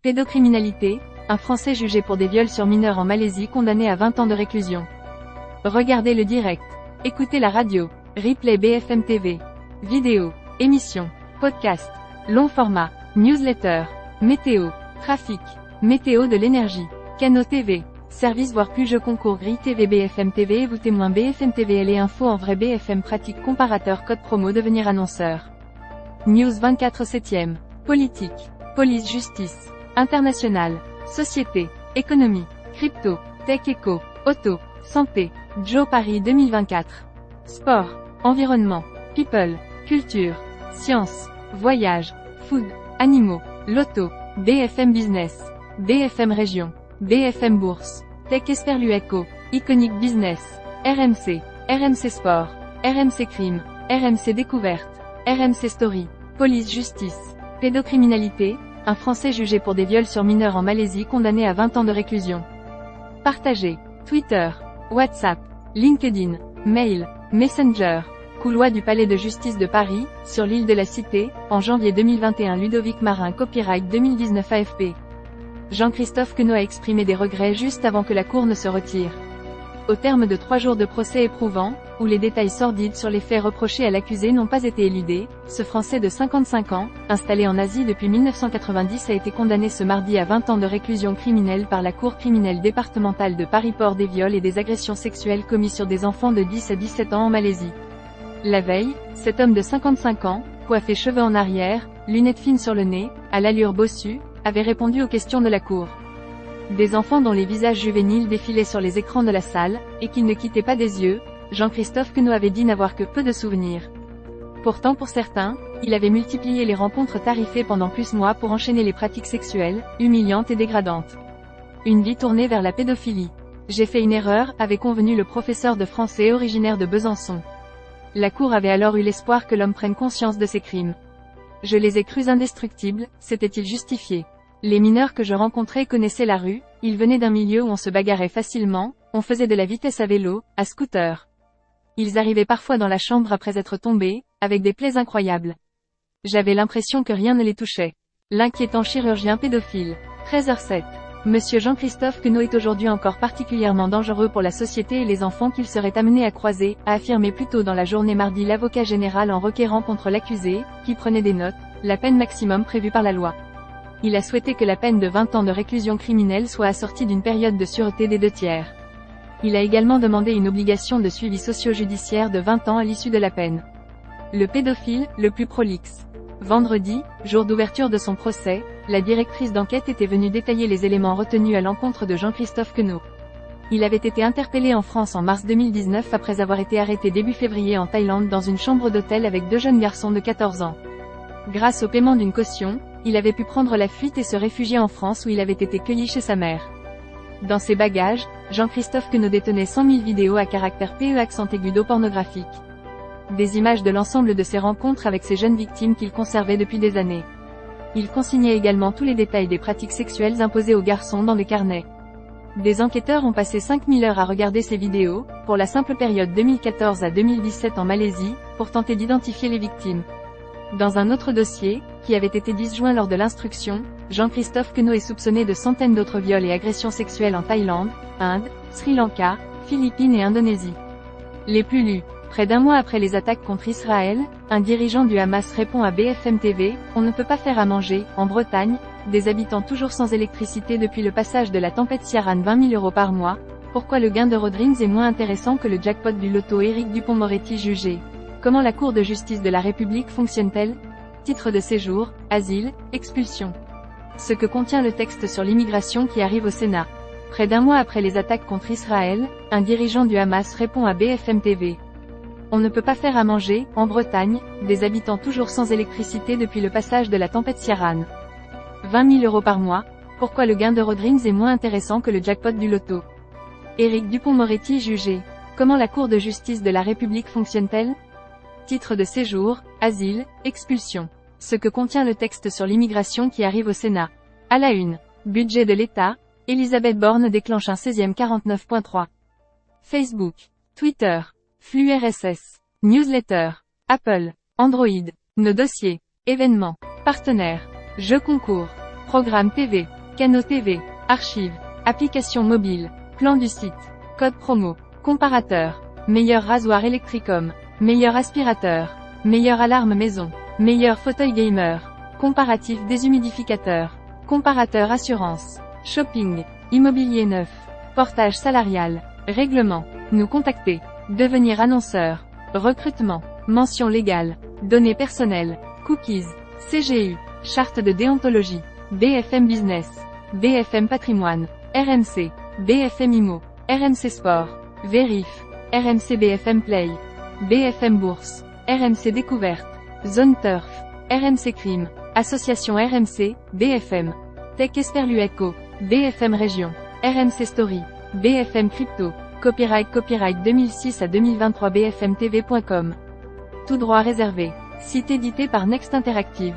Pédocriminalité, un Français jugé pour des viols sur mineurs en Malaisie condamné à 20 ans de réclusion. Regardez le direct. Écoutez la radio. Replay BFM TV. Vidéo. Émission. Podcast. Long format. Newsletter. Météo. Trafic. Météo de l'énergie. Canaux TV. Service voire plus jeux concours grille TV BFM TV et vous témoin BFM TV et infos en vrai BFM pratique comparateur code promo devenir annonceur. News 24 7e. Politique. Police justice. International. Société. Économie. Crypto. Tech éco. Auto. Santé. Joe Paris 2024. Sport. Environnement. People. Culture. Science. Voyage. Food. Animaux. Loto. BFM Business. BFM Région. BFM Bourse. Tech Esperlu Eco. Iconic Business. RMC. RMC Sport. RMC Crime. RMC Découverte. RMC Story. Police Justice. Pédocriminalité, un Français jugé pour des viols sur mineurs en Malaisie condamné à 20 ans de réclusion. Partagez. Twitter. WhatsApp. LinkedIn. Mail. Messenger. Couloir du Palais de Justice de Paris, sur l'île de la Cité, en janvier 2021 Ludovic Marin Copyright 2019 AFP. Jean-Christophe Queneau a exprimé des regrets juste avant que la Cour ne se retire. Au terme de 3 jours de procès éprouvant, où les détails sordides sur les faits reprochés à l'accusé n'ont pas été éludés, ce Français de 55 ans, installé en Asie depuis 1990 a été condamné ce mardi à 20 ans de réclusion criminelle par la Cour criminelle départementale de Paris pour des viols et des agressions sexuelles commis sur des enfants de 10 à 17 ans en Malaisie. La veille, cet homme de 55 ans, coiffé cheveux en arrière, lunettes fines sur le nez, à l'allure bossue, avait répondu aux questions de la Cour. Des enfants dont les visages juvéniles défilaient sur les écrans de la salle, et qu'ils ne quittaient pas des yeux, Jean-Christophe Queneau avait dit n'avoir que peu de souvenirs. Pourtant pour certains, il avait multiplié les rencontres tarifées pendant plusieurs mois pour enchaîner les pratiques sexuelles, humiliantes et dégradantes. Une vie tournée vers la pédophilie. J'ai fait une erreur, avait convenu le professeur de français originaire de Besançon. La Cour avait alors eu l'espoir que l'homme prenne conscience de ses crimes. Je les ai crus indestructibles, s'était-il justifié. Les mineurs que je rencontrais connaissaient la rue, ils venaient d'un milieu où on se bagarrait facilement, on faisait de la vitesse à vélo, à scooter. Ils arrivaient parfois dans la chambre après être tombés, avec des plaies incroyables. J'avais l'impression que rien ne les touchait. L'inquiétant chirurgien pédophile. 13h07. Monsieur Jean-Christophe Queneau est aujourd'hui encore particulièrement dangereux pour la société et les enfants qu'il serait amené à croiser, a affirmé plus tôt dans la journée mardi l'avocat général en requérant contre l'accusé, qui prenait des notes, la peine maximum prévue par la loi. Il a souhaité que la peine de 20 ans de réclusion criminelle soit assortie d'une période de sûreté des 2/3. Il a également demandé une obligation de suivi socio-judiciaire de 20 ans à l'issue de la peine. Le pédophile, le plus prolixe. Vendredi, jour d'ouverture de son procès, la directrice d'enquête était venue détailler les éléments retenus à l'encontre de Jean-Christophe Queneau. Il avait été interpellé en France en mars 2019 après avoir été arrêté début février en Thaïlande dans une chambre d'hôtel avec 2 jeunes garçons de 14 ans. Grâce au paiement d'une caution, il avait pu prendre la fuite et se réfugier en France où il avait été cueilli chez sa mère. Dans ses bagages, Jean-Christophe Queneau détenait 100 000 vidéos à caractère PE accent aigu pornographique. Des images de l'ensemble de ses rencontres avec ces jeunes victimes qu'il conservait depuis des années. Il consignait également tous les détails des pratiques sexuelles imposées aux garçons dans des carnets. Des enquêteurs ont passé 5000 heures à regarder ces vidéos, pour la simple période 2014 à 2017 en Malaisie, pour tenter d'identifier les victimes. Dans un autre dossier, qui avait été disjoint lors de l'instruction, Jean-Christophe Queneau est soupçonné de centaines d'autres viols et agressions sexuelles en Thaïlande, Inde, Sri Lanka, Philippines et Indonésie. Les plus lus. Près d'un mois après les attaques contre Israël, un dirigeant du Hamas répond à BFM TV, on ne peut pas faire à manger, en Bretagne, des habitants toujours sans électricité depuis le passage de la tempête Ciaran 20 000 € par mois, pourquoi le gain d'Eurodreams est moins intéressant que le jackpot du loto Éric Dupond-Moretti jugé. Comment la Cour de justice de la République fonctionne-t-elle? Titre de séjour, asile, expulsion. Ce que contient le texte sur l'immigration qui arrive au Sénat. Près d'un mois après les attaques contre Israël, un dirigeant du Hamas répond à BFM TV. On ne peut pas faire à manger, en Bretagne, des habitants toujours sans électricité depuis le passage de la tempête Ciaran. 20 000 € par mois, pourquoi le gain d'Eurodreams est moins intéressant que le jackpot du loto? Éric Dupond-Moretti jugé. Comment la Cour de justice de la République fonctionne-t-elle? Titre de séjour, asile, expulsion. Ce que contient le texte sur l'immigration qui arrive au Sénat. À la une. Budget de l'État, Elisabeth Borne déclenche un 16e 49.3. Facebook. Twitter. Flux RSS. Newsletter. Apple. Android. Nos dossiers. Événements. Partenaires. Jeux concours. Programme TV. Canaux TV, archives, applications mobiles, plan du site, code promo, comparateur, meilleur rasoir Electricom, meilleur aspirateur, meilleure alarme maison, meilleur fauteuil gamer, comparatif déshumidificateur, comparateur assurance, shopping, immobilier neuf, portage salarial, règlement, nous contacter, devenir annonceur, recrutement, mention légale, données personnelles, cookies, CGU, charte de déontologie, BFM Business, BFM Patrimoine, RMC, BFM Immo, RMC Sport, Vérif, RMC BFM Play, BFM Bourse, RMC Découverte, Zone Turf, RMC Crime, Association RMC, BFM, Tech Esperlu Echo, BFM Région, RMC Story, BFM Crypto, Copyright 2006 à 2023 bfmtv.com. Tout droit réservé. Site édité par Next Interactive.